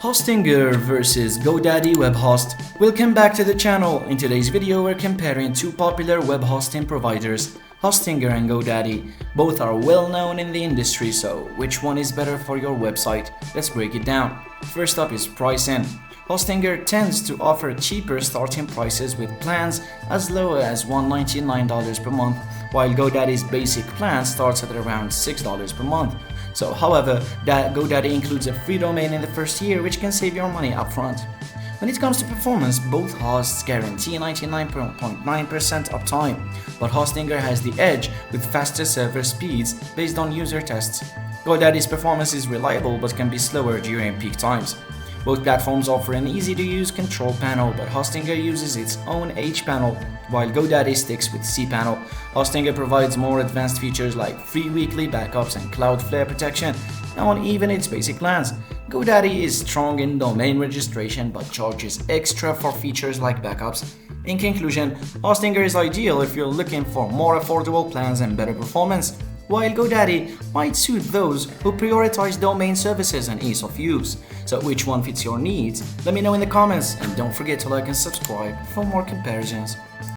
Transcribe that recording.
Hostinger versus Godaddy web host. Welcome back to the channel. In today's video we're comparing two popular web hosting providers, Hostinger and Godaddy. Both are well known in the industry, so which one is better for your website? Let's break it down. First up is pricing. Hostinger tends to offer cheaper starting prices with plans as low as $199 per month, while GoDaddy's basic plan starts at around $6 per month. So, however, GoDaddy includes a free domain in the first year, which can save your money upfront. When it comes to performance, both hosts guarantee 99.9% uptime, but Hostinger has the edge with faster server speeds based on user tests. GoDaddy's performance is reliable but can be slower during peak times. Both platforms offer an easy-to-use control panel, but Hostinger uses its own H panel, while GoDaddy sticks with C panel. Hostinger provides more advanced features like free weekly backups and Cloudflare protection on even its basic plans. GoDaddy is strong in domain registration but charges extra for features like backups. In conclusion, Hostinger is ideal if you're looking for more affordable plans and better performance, while GoDaddy might suit those who prioritize domain services and ease of use. So which one fits your needs? Let me know in the comments, and don't forget to like and subscribe for more comparisons.